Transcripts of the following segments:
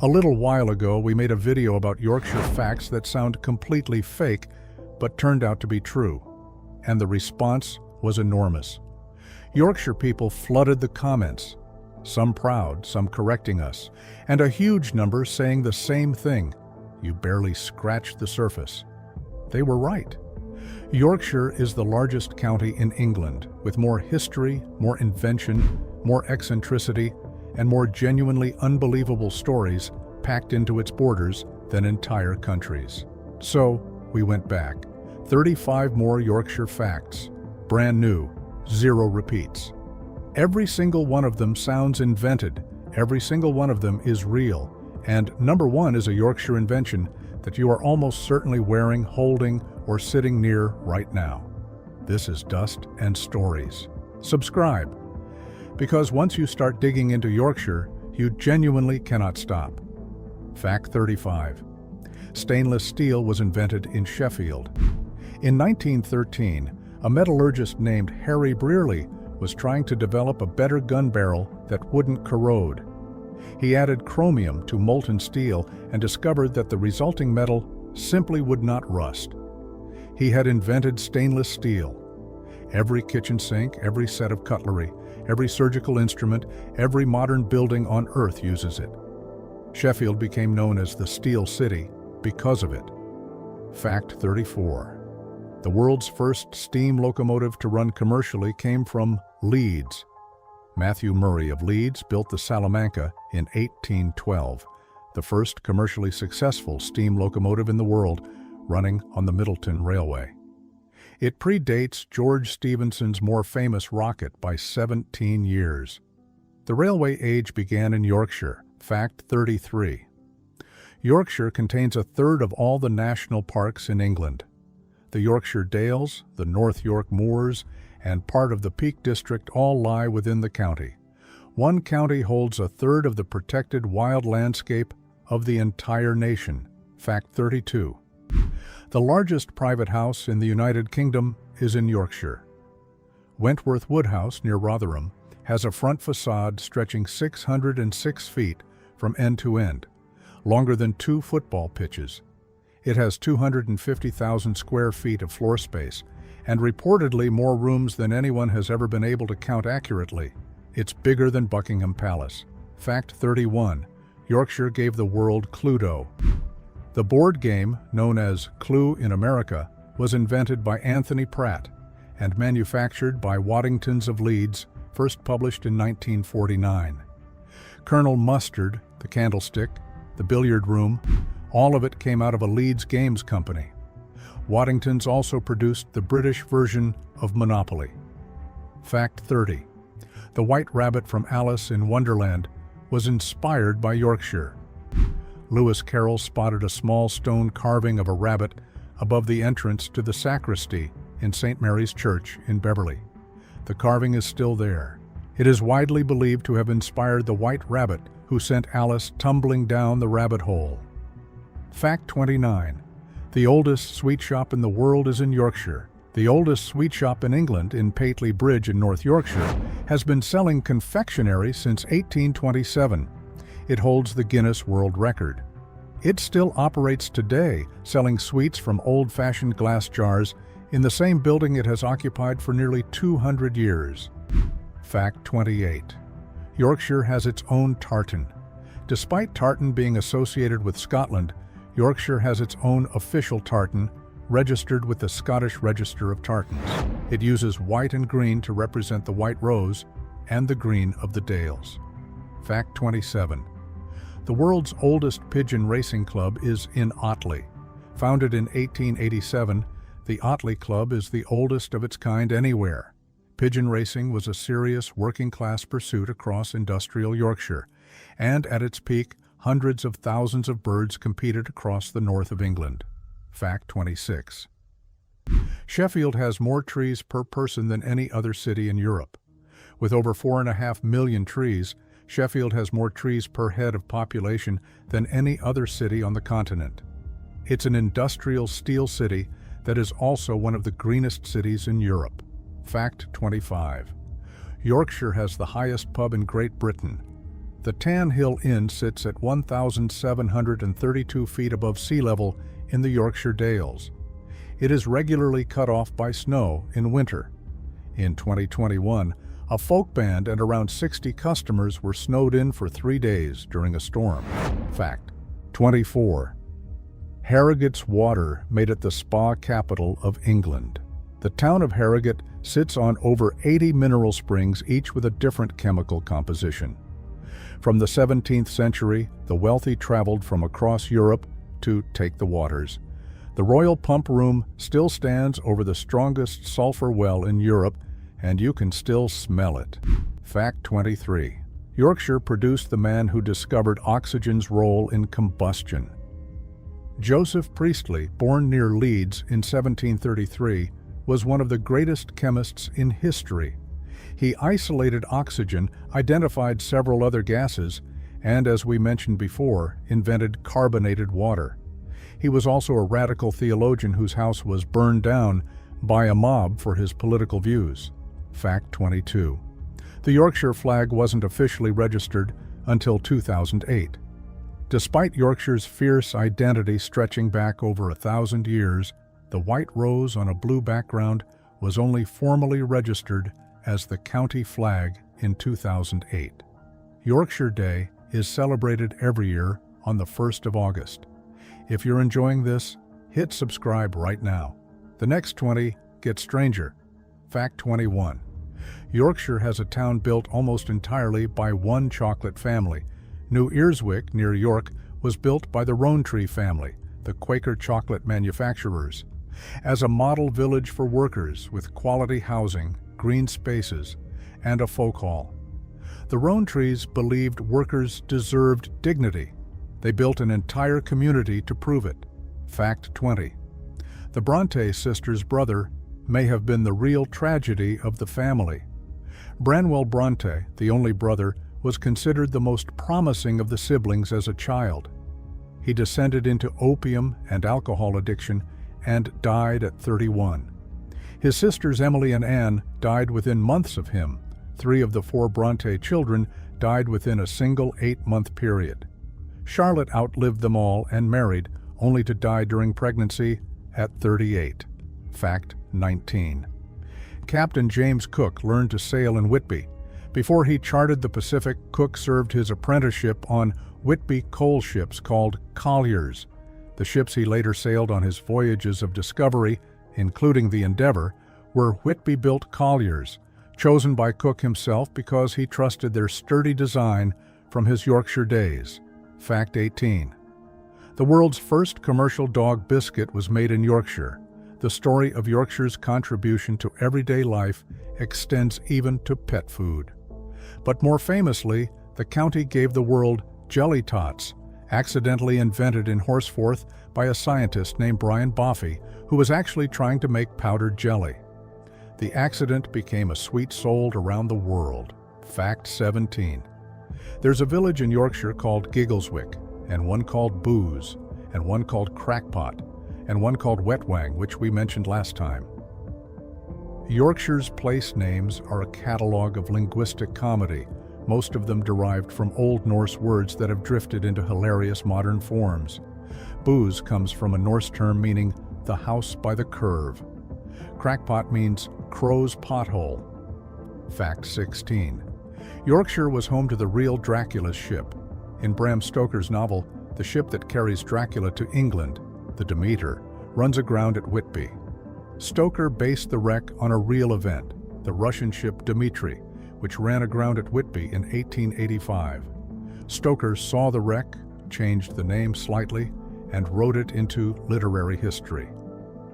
A little while ago, we made a video about Yorkshire facts that sound completely fake, but turned out to be true. And the response was enormous. Yorkshire people flooded the comments, some proud, some correcting us, and a huge number saying the same thing. You barely scratched the surface. They were right. Yorkshire is the largest county in England, with more history, more invention, more eccentricity, and more genuinely unbelievable stories packed into its borders than entire countries. So, we went back. 35 more Yorkshire facts. Brand new, zero repeats. Every single one of them sounds invented. Every single one of them is real. And number one is a Yorkshire invention that you are almost certainly wearing, holding, or sitting near right now. This is Dust and Stories. Subscribe, because once you start digging into Yorkshire, you genuinely cannot stop. Fact 35. Stainless steel was invented in Sheffield. In 1913, a metallurgist named Harry Brearley was trying to develop a better gun barrel that wouldn't corrode. He added chromium to molten steel and discovered that the resulting metal simply would not rust. He had invented stainless steel. Every kitchen sink, every set of cutlery, every surgical instrument, every modern building on Earth uses it. Sheffield became known as the Steel City because of it. Fact 34. The world's first steam locomotive to run commercially came from Leeds. Matthew Murray of Leeds built the Salamanca in 1812, the first commercially successful steam locomotive in the world, running on the Middleton Railway. It predates George Stephenson's more famous rocket by 17 years. The railway age began in Yorkshire. Fact 33. Yorkshire contains a third of all the national parks in England. The Yorkshire Dales, the North York Moors, and part of the Peak District all lie within the county. One county holds a third of the protected wild landscape of the entire nation. Fact 32. The largest private house in the United Kingdom is in Yorkshire. Wentworth Woodhouse near Rotherham has a front facade stretching 606 feet from end to end, longer than 2 football pitches. It has 250,000 square feet of floor space and reportedly more rooms than anyone has ever been able to count accurately. It's bigger than Buckingham Palace. Fact 31. Yorkshire gave the world Cluedo. The board game, known as Clue in America, was invented by Anthony Pratt and manufactured by Waddingtons of Leeds, first published in 1949. Colonel Mustard, the candlestick, the billiard room, all of it came out of a Leeds games company. Waddingtons also produced the British version of Monopoly. Fact 30. The White Rabbit from Alice in Wonderland was inspired by Yorkshire. Lewis Carroll spotted a small stone carving of a rabbit above the entrance to the sacristy in St. Mary's Church in Beverley. The carving is still there. It is widely believed to have inspired the White Rabbit who sent Alice tumbling down the rabbit hole. Fact 29. The oldest sweet shop in the world is in Yorkshire. The oldest sweet shop in England, in Pateley Bridge in North Yorkshire, has been selling confectionery since 1827. It holds the Guinness World Record. It still operates today, selling sweets from old-fashioned glass jars in the same building it has occupied for nearly 200 years. Fact 28. Yorkshire has its own tartan. Despite tartan being associated with Scotland, Yorkshire has its own official tartan, registered with the Scottish Register of Tartans. It uses white and green to represent the white rose and the green of the Dales. Fact 27. The world's oldest pigeon racing club is in Otley. Founded in 1887, the Otley Club is the oldest of its kind anywhere. Pigeon racing was a serious working-class pursuit across industrial Yorkshire, and at its peak, hundreds of thousands of birds competed across the north of England. Fact 26. Sheffield has more trees per person than any other city in Europe. With over 4.5 million trees, Sheffield has more trees per head of population than any other city on the continent. It's an industrial steel city that is also one of the greenest cities in Europe. Fact 25. Yorkshire has the highest pub in Great Britain. The Tan Hill Inn sits at 1,732 feet above sea level in the Yorkshire Dales. It is regularly cut off by snow in winter. In 2021, a folk band and around 60 customers were snowed in for 3 days during a storm. Fact 24. Harrogate's water made it the spa capital of England. The town of Harrogate sits on over 80 mineral springs, each with a different chemical composition. From the 17th century, the wealthy traveled from across Europe to take the waters. The Royal Pump Room still stands over the strongest sulfur well in Europe, and you can still smell it. Fact 23. Yorkshire produced the man who discovered oxygen's role in combustion. Joseph Priestley, born near Leeds in 1733, was one of the greatest chemists in history. He isolated oxygen, identified several other gases, and, as we mentioned before, invented carbonated water. He was also a radical theologian whose house was burned down by a mob for his political views. Fact 22. The Yorkshire flag wasn't officially registered until 2008. Despite Yorkshire's fierce identity stretching back over 1,000 years, the white rose on a blue background was only formally registered as the county flag in 2008. Yorkshire Day is celebrated every year on the 1st of August. If you're enjoying this, hit subscribe right now. The next 20 get stranger. Fact 21. Yorkshire has a town built almost entirely by one chocolate family. New Earswick, near York, was built by the Rowntree family, the Quaker chocolate manufacturers. As a model village for workers with quality housing, green spaces, and a folk hall. The Rowntrees believed workers deserved dignity. They built an entire community to prove it. Fact 20. The Bronte sisters' brother may have been the real tragedy of the family. Branwell Bronte, the only brother, was considered the most promising of the siblings as a child. He descended into opium and alcohol addiction and died at 31. His sisters Emily and Anne died within months of him. 3 of the 4 Bronte children died within a single 8-month period. Charlotte outlived them all and married, only to die during pregnancy at 38. Fact 19. Captain James Cook learned to sail in Whitby. Before he charted the Pacific, Cook served his apprenticeship on Whitby coal ships called colliers. The ships he later sailed on his voyages of discovery, including the Endeavour, were Whitby-built colliers, chosen by Cook himself because he trusted their sturdy design from his Yorkshire days. Fact 18. The world's first commercial dog biscuit was made in Yorkshire. The story of Yorkshire's contribution to everyday life extends even to pet food. But more famously, the county gave the world jelly tots, accidentally invented in Horsforth by a scientist named Brian Boffey, who was actually trying to make powdered jelly. The accident became a sweet sold around the world. Fact 17. There's a village in Yorkshire called Giggleswick, and one called Booze, and one called Crackpot, and one called Wetwang, which we mentioned last time. Yorkshire's place names are a catalogue of linguistic comedy, most of them derived from Old Norse words that have drifted into hilarious modern forms. Booze comes from a Norse term meaning the house by the curve. Crackpot means crow's pothole. Fact 16. Yorkshire was home to the real Dracula's ship. In Bram Stoker's novel, the ship that carries Dracula to England, the Demeter, runs aground at Whitby. Stoker based the wreck on a real event, the Russian ship Dmitri, which ran aground at Whitby in 1885. Stoker saw the wreck, changed the name slightly, and wrote it into literary history.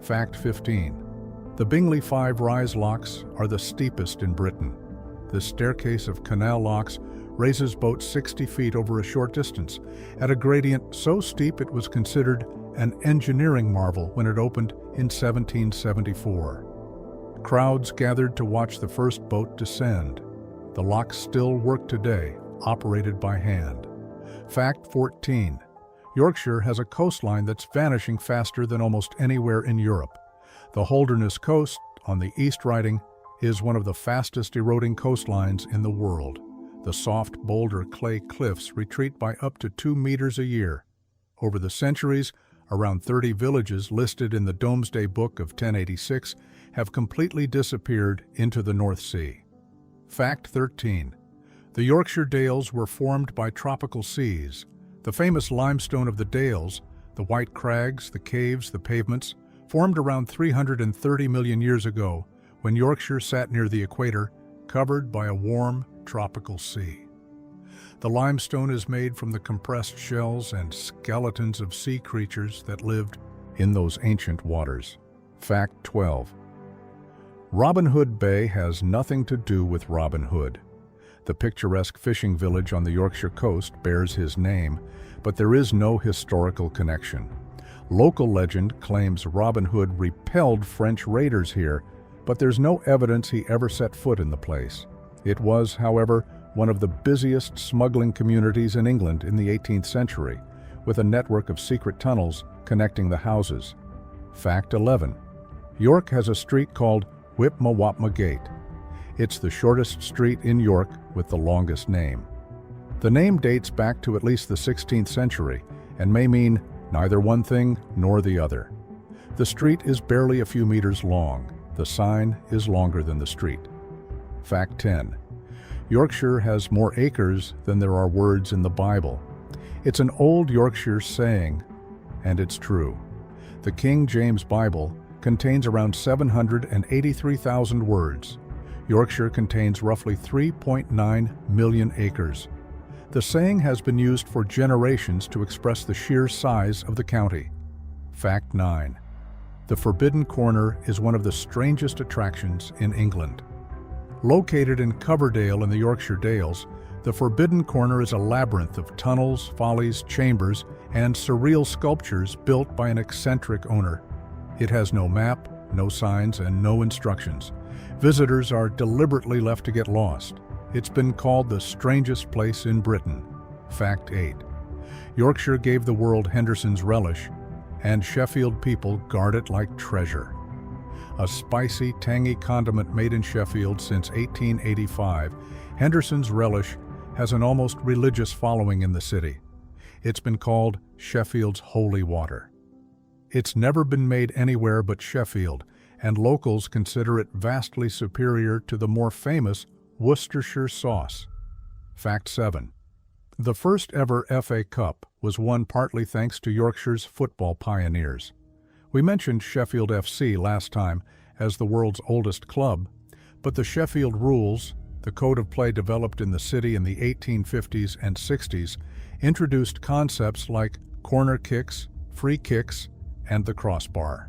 Fact 15. The Bingley 5 rise locks are the steepest in Britain. This staircase of canal locks raises boats 60 feet over a short distance, at a gradient so steep it was considered an engineering marvel when it opened in 1774. Crowds gathered to watch the first boat descend. The locks still work today, operated by hand. Fact 14. Yorkshire has a coastline that's vanishing faster than almost anywhere in Europe. The Holderness Coast, on the East Riding, is one of the fastest eroding coastlines in the world. The soft boulder clay cliffs retreat by up to 2 meters a year. Over the centuries, around 30 villages listed in the Domesday Book of 1086 have completely disappeared into the North Sea. Fact 13. The Yorkshire Dales were formed by tropical seas. The famous limestone of the Dales, the white crags, the caves, the pavements, formed around 330 million years ago when Yorkshire sat near the equator, covered by a warm, tropical sea. The limestone is made from the compressed shells and skeletons of sea creatures that lived in those ancient waters. Fact 12. Robin Hood Bay has nothing to do with Robin Hood. The picturesque fishing village on the Yorkshire coast bears his name, but there is no historical connection. Local legend claims Robin Hood repelled French raiders here, but there's no evidence he ever set foot in the place. It was, however, one of the busiest smuggling communities in England in the 18th century, with a network of secret tunnels connecting the houses. Fact 11. York has a street called Whipmawapma Gate. It's the shortest street in York with the longest name. The name dates back to at least the 16th century and may mean neither one thing nor the other. The street is barely a few meters long. The sign is longer than the street. Fact 10. Yorkshire has more acres than there are words in the Bible. It's an old Yorkshire saying, and it's true. The King James Bible contains around 783,000 words. Yorkshire contains roughly 3.9 million acres. The saying has been used for generations to express the sheer size of the county. Fact 9. The Forbidden Corner is one of the strangest attractions in England. Located in Coverdale in the Yorkshire Dales, the Forbidden Corner is a labyrinth of tunnels, follies, chambers, and surreal sculptures built by an eccentric owner. It has no map, no signs, and no instructions. Visitors are deliberately left to get lost. It's been called the strangest place in Britain. Fact 8. Yorkshire gave the world Henderson's relish, and Sheffield people guard it like treasure. A spicy, tangy condiment made in Sheffield since 1885, Henderson's relish has an almost religious following in the city. It's been called Sheffield's holy water. It's never been made anywhere but Sheffield, and locals consider it vastly superior to the more famous Worcestershire sauce. Fact 7. The first ever FA Cup was won partly thanks to Yorkshire's football pioneers. We mentioned Sheffield FC last time as the world's oldest club, but the Sheffield rules, the code of play developed in the city in the 1850s and 60s, introduced concepts like corner kicks, free kicks, and the crossbar.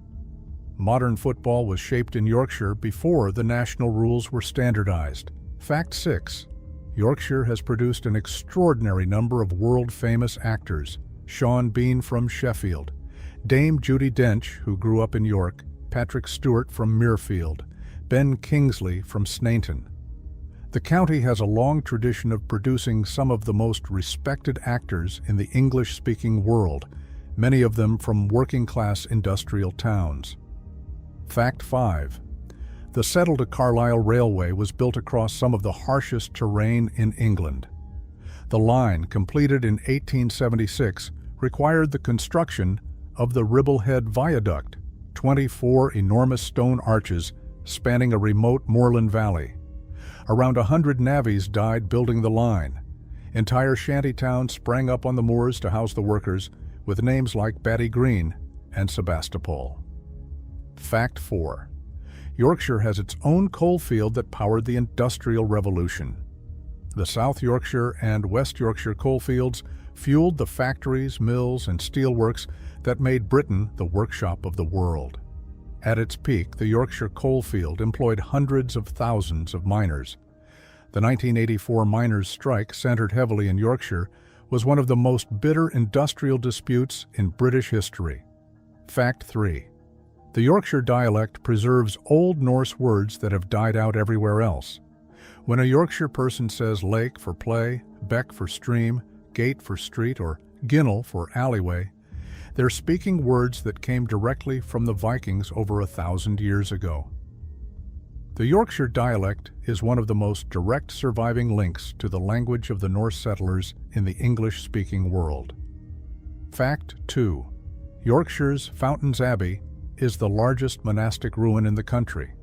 Modern football was shaped in Yorkshire before the national rules were standardized. Fact 6. Yorkshire has produced an extraordinary number of world-famous actors. Sean Bean from Sheffield, Dame Judi Dench, who grew up in York, Patrick Stewart from Muirfield, Ben Kingsley from Sneinton. The county has a long tradition of producing some of the most respected actors in the English-speaking world, many of them from working-class industrial towns. Fact 5. The Settle to Carlisle Railway was built across some of the harshest terrain in England. The line, completed in 1876, required the construction of the Ribblehead Viaduct, 24 enormous stone arches spanning a remote moorland valley. Around 100 navvies died building the line. Entire shanty towns sprang up on the moors to house the workers, with names like Batty Green and Sebastopol. Fact 4. Yorkshire has its own coal field that powered the Industrial Revolution. The South Yorkshire and West Yorkshire coalfields fueled the factories, mills, and steelworks that made Britain the workshop of the world. At its peak, the Yorkshire coalfield employed hundreds of thousands of miners. The 1984 miners' strike, centered heavily in Yorkshire, was one of the most bitter industrial disputes in British history. Fact 3. The Yorkshire dialect preserves Old Norse words that have died out everywhere else. When a Yorkshire person says lake for play, beck for stream, gate for street, or ginnel for alleyway, they're speaking words that came directly from the Vikings over 1,000 years ago. The Yorkshire dialect is one of the most direct surviving links to the language of the Norse settlers in the English-speaking world. Fact 2. Yorkshire's Fountains Abbey is the largest monastic ruin in the country.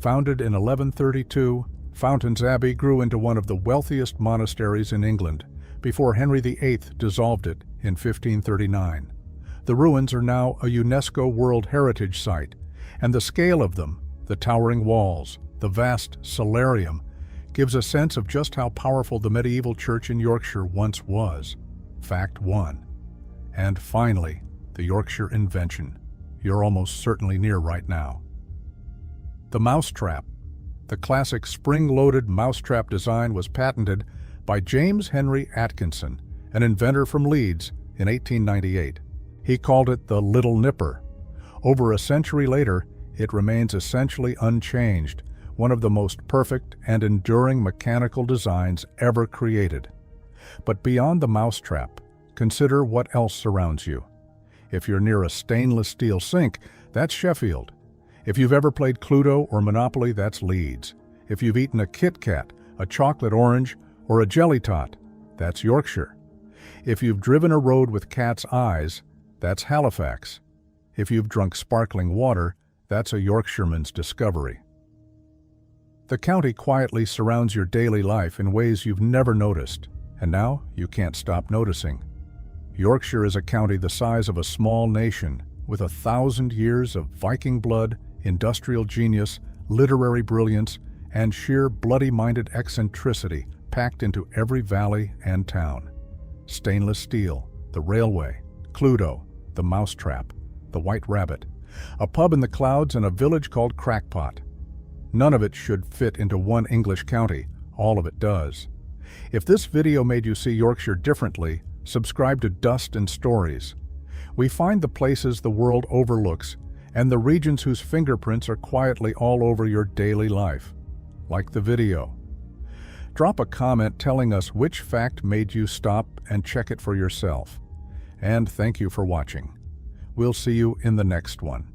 Founded in 1132, Fountains Abbey grew into one of the wealthiest monasteries in England before Henry VIII dissolved it in 1539. The ruins are now a UNESCO World Heritage Site, and the scale of them, the towering walls, the vast solarium, gives a sense of just how powerful the medieval church in Yorkshire once was. Fact 1. And finally, the Yorkshire invention. You're almost certainly near right now. The mousetrap. The classic spring-loaded mousetrap design was patented by James Henry Atkinson, an inventor from Leeds, in 1898. He called it the Little Nipper. Over a century later, it remains essentially unchanged, one of the most perfect and enduring mechanical designs ever created. But beyond the mousetrap, consider what else surrounds you. If you're near a stainless steel sink, that's Sheffield. If you've ever played Cluedo or Monopoly, that's Leeds. If you've eaten a Kit Kat, a chocolate orange, or a jelly tot, that's Yorkshire. If you've driven a road with cat's eyes, that's Halifax. If you've drunk sparkling water, that's a Yorkshireman's discovery. The county quietly surrounds your daily life in ways you've never noticed, and now you can't stop noticing. Yorkshire is a county the size of a small nation, with 1,000 years of Viking blood, industrial genius, literary brilliance, and sheer bloody-minded eccentricity packed into every valley and town. Stainless steel, the railway, Cluedo, the mousetrap, the White Rabbit, a pub in the clouds, and a village called Crackpot. None of it should fit into one English county, all of it does. If this video made you see Yorkshire differently, subscribe to Dust and Stories. We find the places the world overlooks and the regions whose fingerprints are quietly all over your daily life. Like the video. Drop a comment telling us which fact made you stop and check it for yourself. And thank you for watching. We'll see you in the next one.